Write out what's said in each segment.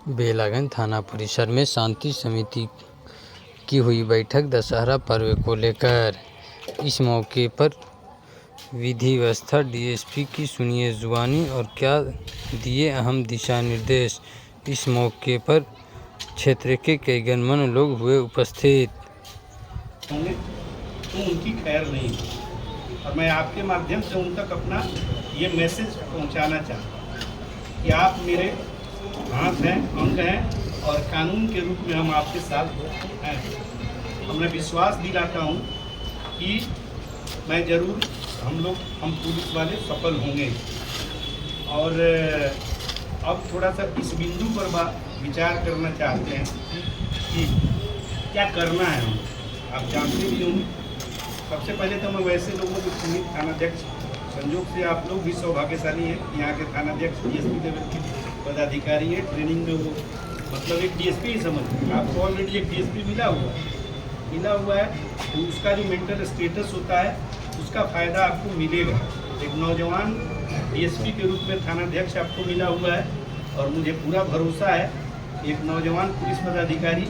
बेलागंज थाना परिसर में शांति समिति की हुई बैठक दशहरा पर्व को लेकर। इस मौके पर विधि व्यवस्था डीएसपी की सुनिए जुबानी और क्या दिए अहम दिशा निर्देश। इस मौके पर क्षेत्र के कई गणमान्य लोग हुए उपस्थित। तो उनकी खैर नहीं और मैं आपके माध्यम से उन तक अपना ये मैसेज पहुंचाना चाहता हूँ कि आप मेरे हाथ हैं, अंग हैं और कानून के रूप में हम आपके साथ हैं। और मैं विश्वास दिलाता हूँ कि मैं ज़रूर हम पुलिस वाले सफल होंगे। और अब थोड़ा सा इस बिंदु पर विचार करना चाहते हैं कि क्या करना है हम। आप जानते भी होंगे, सबसे पहले तो मैं वैसे लोगों को चुनित थानाध्यक्ष, संयोग से आप लोग भी सौभाग्यशाली हैं, यहाँ के थानाध्यक्ष डीएसपी लेवल के पदाधिकारी है। ट्रेनिंग में वो मतलब एक डीएसपी ही समझ, आपको ऑलरेडी एक डीएसपी मिला हुआ है तो उसका जो मेंटल स्टेटस होता है उसका फ़ायदा आपको मिलेगा। एक नौजवान डीएसपी के रूप में थानाध्यक्ष आपको मिला हुआ है और मुझे पूरा भरोसा है एक नौजवान पुलिस पदाधिकारी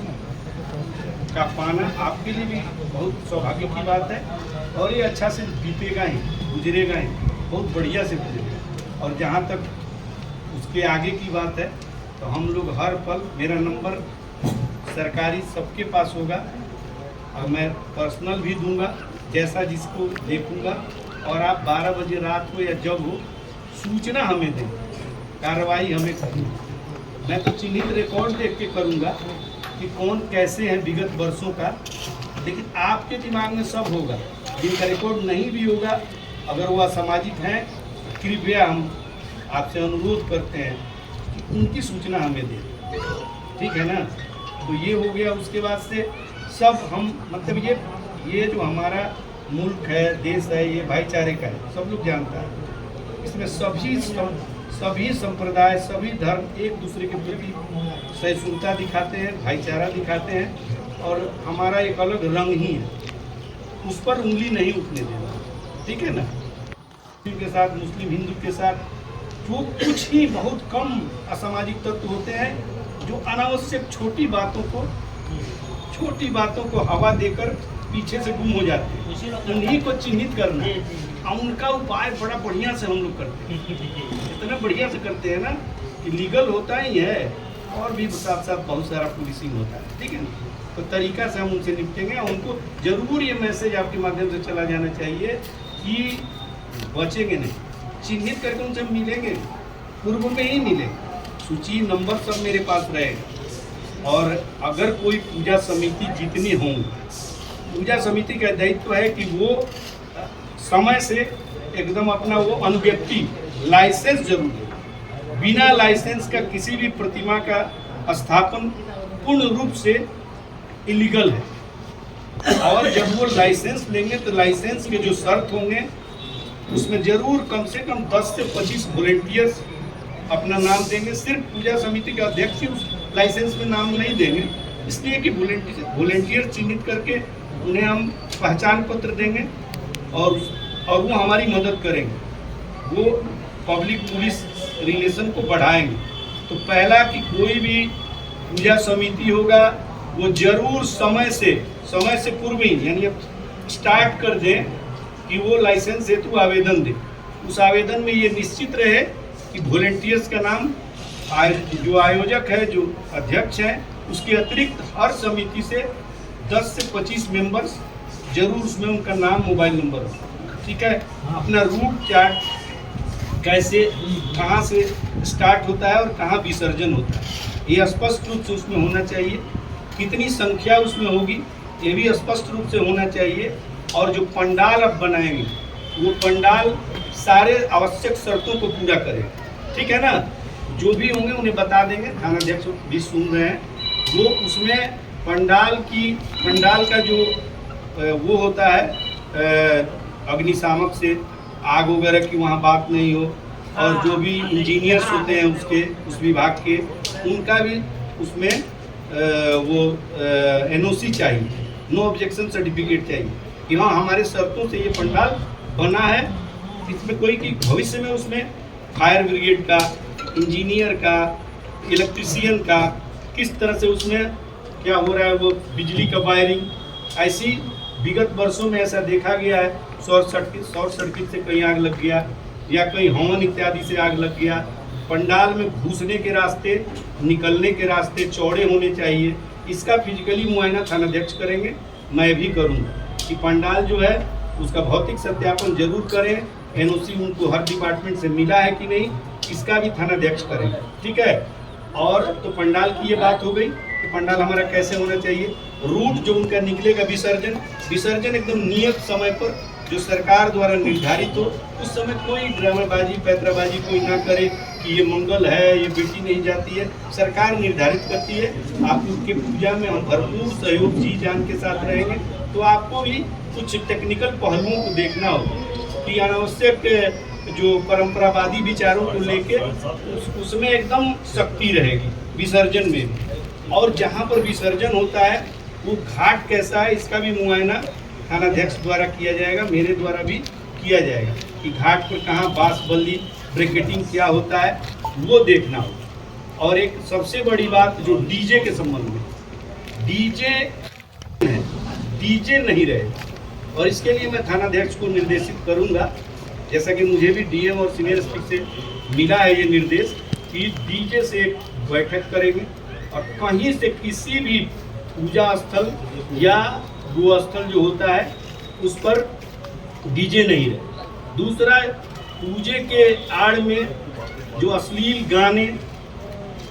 का पाना आपके लिए भी बहुत सौभाग्य की बात है। और ये अच्छा से बीतेगा ही, गुजरेगा ही, बहुत बढ़िया से गुजरेगा। और जहाँ तक उसके आगे की बात है तो हम लोग हर पल, मेरा नंबर सरकारी सबके पास होगा और मैं पर्सनल भी दूंगा जैसा जिसको देखूंगा। और आप 12 बजे रात को या जब हो सूचना हमें दें, कार्रवाई हमें करनी। मैं तो चिन्हित रिकॉर्ड देख के करूंगा कि कौन कैसे है विगत वर्षों का, लेकिन आपके दिमाग में सब होगा। जिनका रिकॉर्ड नहीं भी होगा, अगर वो असामाजिक हैं, कृपया हम आपसे अनुरोध करते हैं कि उनकी सूचना हमें दें, ठीक है ना। तो ये हो गया। उसके बाद से सब हम मतलब ये जो हमारा मुल्क है, देश है, ये भाईचारे का है, सब लोग जानता है। इसमें सभी संप्रदाय, सभी धर्म एक दूसरे के प्रति सहिष्णुता दिखाते हैं, भाईचारा दिखाते हैं और हमारा एक अलग रंग ही है, उस पर उंगली नहीं उठने देना, ठीक है ना। मुस्लिम के साथ, मुस्लिम हिंदू के साथ जो कुछ ही बहुत कम असामाजिक तत्व होते हैं जो अनावश्यक छोटी बातों को हवा देकर पीछे से गुम हो जाते हैं, उन्हीं को चिन्हित करना और उनका उपाय बड़ा बढ़िया से हम लोग करते हैं। इतना बढ़िया से करते हैं ना कि लीगल होता ही है और भी साथ साथ बहुत सारा पुलिसिंग होता है, ठीक है ना। तो तरीका से हम उनसे निपटेंगे। उनको जरूर ये मैसेज आपके माध्यम से चला जाना चाहिए कि बचेंगे नहीं, चिन्हित करके उनसे मिलेंगे, पूर्व में ही मिलेंगे, सूची नंबर सब मेरे पास रहेगा। और अगर कोई पूजा समिति जितनी होंगी, पूजा समिति का दायित्व है कि वो समय से एकदम अपना वो अनुव्यक्ति लाइसेंस जरूर दे। बिना लाइसेंस का किसी भी प्रतिमा का स्थापन पूर्ण रूप से इलीगल है। और जब वो लाइसेंस लेंगे तो लाइसेंस के जो शर्त होंगे उसमें जरूर कम से कम 10 से 25 वॉलेंटियर्स अपना नाम देंगे। सिर्फ पूजा समिति के अध्यक्ष ही उस लाइसेंस में नाम नहीं देंगे, इसलिए कि वॉलेंटियर चिन्हित करके उन्हें हम पहचान पत्र देंगे और वो हमारी मदद करेंगे, वो पब्लिक पुलिस रिलेशन को बढ़ाएंगे। तो पहला कि कोई भी पूजा समिति होगा वो जरूर समय से पूर्व ही, यानी स्टार्ट कर दें कि वो लाइसेंस हेतु आवेदन दे। उस आवेदन में ये निश्चित रहे कि वॉलेंटियर्स का नाम, जो आयोजक है, जो अध्यक्ष है, उसके अतिरिक्त हर समिति से 10 से 25 मेंबर्स जरूर उसमें उनका नाम, मोबाइल नंबर हो, ठीक है। अपना रूट चार्ट कैसे, कहाँ से स्टार्ट होता है और कहाँ विसर्जन होता है, ये स्पष्ट रूप से उसमें होना चाहिए। कितनी संख्या उसमें होगी ये भी स्पष्ट रूप से होना चाहिए। और जो पंडाल अब बनाएंगे वो पंडाल सारे आवश्यक शर्तों को पूरा करें, ठीक है ना। जो भी होंगे उन्हें बता देंगे, थानाध्यक्ष भी सुन रहे हैं। वो उसमें पंडाल का जो वो होता है अग्निशामक से आग वगैरह की वहाँ बात नहीं हो, और जो भी इंजीनियर्स होते हैं उस विभाग के, उनका भी उसमें वो एनओसी चाहिए, नो ऑब्जेक्शन सर्टिफिकेट चाहिए कि हाँ हमारे शर्तों से ये पंडाल बना है। इसमें कोई कि भविष्य में उसमें फायर ब्रिगेड का, इंजीनियर का, इलेक्ट्रीशियन का किस तरह से उसमें क्या हो रहा है, वो बिजली का वायरिंग, ऐसी विगत वर्षों में ऐसा देखा गया है। शॉर्ट सर्किट से कहीं आग लग गया या कहीं हवन इत्यादि से आग लग गया। पंडाल में घुसने के रास्ते, निकलने के रास्ते चौड़े होने चाहिए। इसका फिजिकली मुआयना थानाध्यक्ष करेंगे, मैं भी करूँगा कि पंडाल जो है उसका भौतिक सत्यापन जरूर करें। एनओसी उनको हर डिपार्टमेंट से मिला है कि नहीं, इसका भी थानाध्यक्ष करें, ठीक है। और तो पंडाल की ये बात हो गई कि पंडाल हमारा कैसे होना चाहिए। रूट जो उनका निकलेगा विसर्जन एकदम नियत समय पर जो सरकार द्वारा निर्धारित हो, उस समय कोई ड्रामाबाजी पैतराबाजी कोई ना करे कि ये मंगल है, ये बेटी नहीं जाती है। सरकार निर्धारित करती है। आप उनके पूजा में हम भरपूर सहयोग जी जान के साथ रहेंगे। तो आपको भी कुछ टेक्निकल पहलुओं को देखना होगा कि अनावश्यक जो परंपरावादी विचारों को लेके उसमें एकदम सख्ती रहेगी विसर्जन में भी। और जहाँ पर विसर्जन होता है वो घाट कैसा है, इसका भी मुआयना थानाध्यक्ष द्वारा किया जाएगा, मेरे द्वारा भी किया जाएगा कि घाट पर कहाँ बांस बल्ली ब्रैकेटिंग क्या होता है, वो देखना होगा। और एक सबसे बड़ी बात जो डीजे के संबंध में, डीजे नहीं रहेगा। और इसके लिए मैं थानाध्यक्ष को निर्देशित करूंगा, जैसा कि मुझे भी डीएम और सीनियर एसपी से मिला है ये निर्देश, कि डीजे से एक बैठक करेंगे और कहीं से किसी भी पूजा स्थल या गो स्थल जो होता है उस पर डीजे नहीं रहे। दूसरा, पूजे के आड़ में जो अश्लील गाने,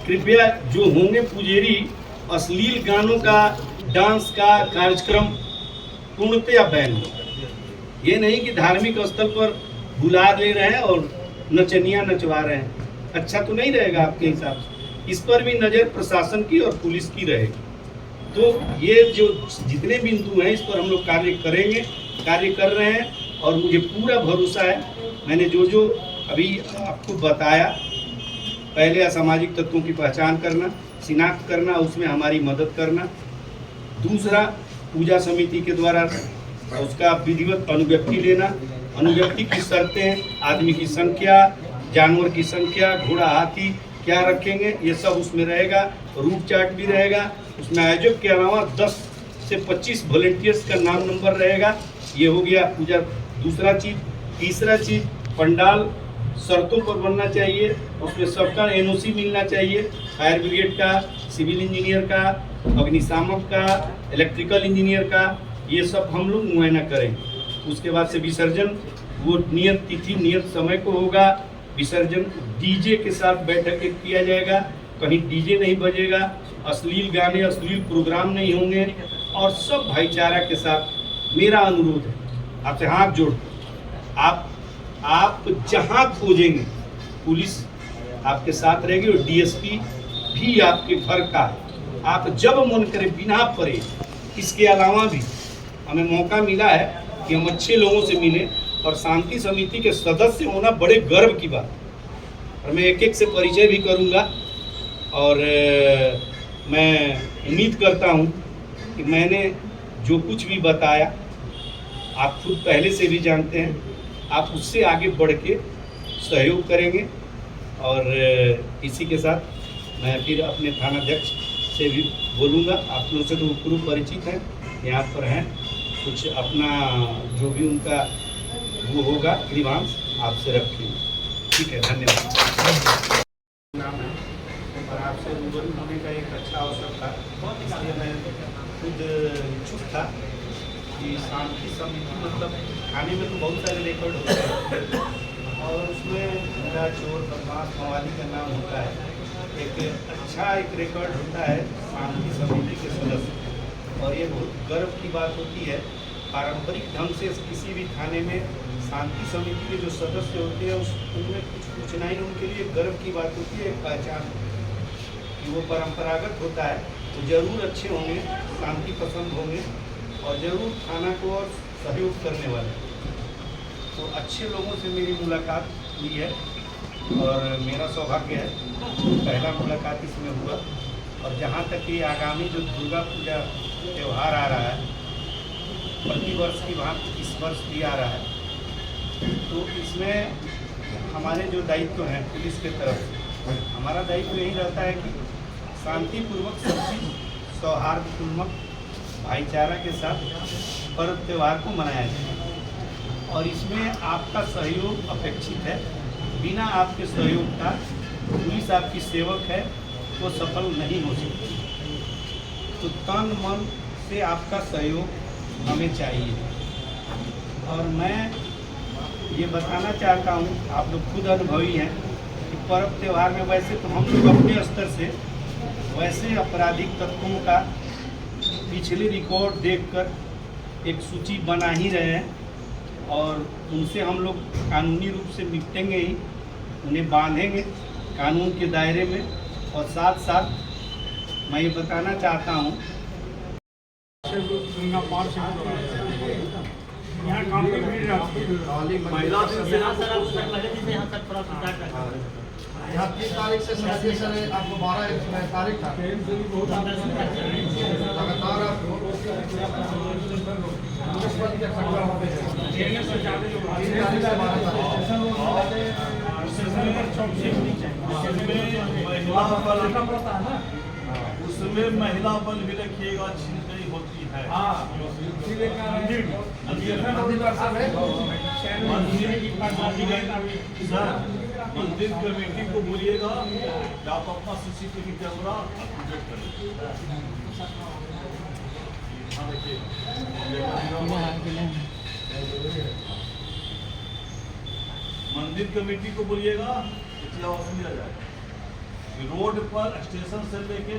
कृपया जो होंगे पुजेरी, अश्लील गानों का डांस का कार्यक्रम पूर्णतया बैन हो। ये नहीं कि धार्मिक स्थल पर बुला ले रहे हैं और नचनिया नचवा रहे हैं, अच्छा तो नहीं रहेगा आपके हिसाब से। इस पर भी नज़र प्रशासन की और पुलिस की रहेगी। तो ये जो जितने बिंदु हैं इस पर हम लोग कार्य करेंगे, कार्य कर रहे हैं और मुझे पूरा भरोसा है। मैंने जो अभी आपको बताया, पहले असामाजिक तत्वों की पहचान करना, शिनाख्त करना, उसमें हमारी मदद करना। दूसरा, पूजा समिति के द्वारा उसका विधिवत अनुज्ञप्ति लेना। अनुज्ञप्ति की शर्तें, आदमी की संख्या, जानवर की संख्या, घोड़ा हाथी क्या रखेंगे, ये सब उसमें रहेगा। रूट चार्ट भी रहेगा उसमें। आयोजक के अलावा 10 से 25 वॉलेंटियर्स का नाम नंबर रहेगा। ये हो गया पूजा दूसरा चीज़। तीसरा चीज़, पंडाल शर्तों पर बनना चाहिए, उसमें सबका एनओसी मिलना चाहिए, फायर ब्रिगेड का, सिविल इंजीनियर का, अग्निशामक का, इलेक्ट्रिकल इंजीनियर का, ये सब हम लोग मुआयना करेंगे। उसके बाद से विसर्जन वो नियत तिथि नियत समय को होगा। विसर्जन डीजे के साथ बैठक किया जाएगा, कहीं डीजे नहीं बजेगा, अश्लील गाने अश्लील प्रोग्राम नहीं होंगे। और सब भाईचारा के साथ मेरा अनुरोध है, आपसे हाथ जोड़, आप जहाँ खोजेंगे पुलिस आपके साथ रहेगी और डीएसपी भी आपके घर का है। आप जब मन करे बिना परे। इसके अलावा भी हमें मौका मिला है कि हम अच्छे लोगों से मिले और शांति समिति के सदस्य होना बड़े गर्व की बात है। और मैं एक एक से परिचय भी करूंगा और मैं उम्मीद करता हूं कि मैंने जो कुछ भी बताया आप खुद पहले से भी जानते हैं, आप उससे आगे बढ़ के सहयोग करेंगे। और इसी के साथ मैं फिर अपने थानाध्यक्ष से भी बोलूँगा, आप लोगों से तो पूर्व परिचित हैं, यहाँ पर हैं, कुछ अपना जो भी उनका वो होगा ग्रीवांश आपसे रखेंगे। ठीक है, धन्यवाद। नाम है और आपसे रूबरू होने का एक अच्छा अवसर था, इसलिए मैं खुद इच्छुक था कि शांति समिति मतलब खाने में तो बहुत सारे रिकॉर्ड होते हैं और उसमें गुंडा चोर बदमाश मवाली का नाम होता है। एक अच्छा एक रिकॉर्ड होता है शांति समिति के सदस्य, और ये बहुत गर्व की बात होती है। पारंपरिक ढंग से किसी भी थाने में शांति समिति के जो सदस्य होते हैं उनमें कुछ नहीं, उनके लिए गर्व की बात होती है, एक पहचान कि वो परंपरागत होता है, तो ज़रूर अच्छे होंगे, शांति पसंद होंगे और ज़रूर थाना को और सहयोग करने वाले। तो अच्छे लोगों से मेरी मुलाकात हुई है और मेरा सौभाग्य है, पहला मुलाकात इसमें हुआ। और जहाँ तक कि आगामी जो दुर्गा पूजा त्यौहार आ रहा है, प्रतिवर्ष की भांति इस वर्ष भी आ रहा है, तो इसमें हमारे जो दायित्व हैं पुलिस के तरफ हमारा दायित्व यही रहता है कि शांतिपूर्वक सब चीज़ सौहार्दपूर्वक भाईचारा के साथ पर्व त्यौहार को मनाया जाए और इसमें आपका सहयोग अपेक्षित है। बिना आपके सहयोग का पुलिस आपकी सेवक है वो सफल नहीं हो सकती। तो तन मन से आपका सहयोग हमें चाहिए। और मैं ये बताना चाहता हूँ, आप लोग खुद अनुभवी हैं कि पर्व त्यौहार में वैसे तो हम लोग अपने स्तर से वैसे आपराधिक तत्वों का पिछले रिकॉर्ड देखकर एक सूची बना ही रहे हैं और उनसे हम लोग कानूनी रूप से निपटेंगे ही, उन्हें बांधेंगे कानून के दायरे में। और साथ साथ मैं ये बताना चाहता हूँ, यहाँ काम की भीड़ रहती है। महिला दिन से यहाँ 30 तारीख से समझिए सर, आपको 12 तारीख था लगातार आपको उसमें महिला बल भी रखिएगा, छिनतई होती है। मंदिर कमेटी को बोलिएगा कि आप अपना CCTV कैमरा अपडेट करें। मंदिर कमेटी को बोलिएगा कि लिया जाए रोड पर स्टेशन से लेके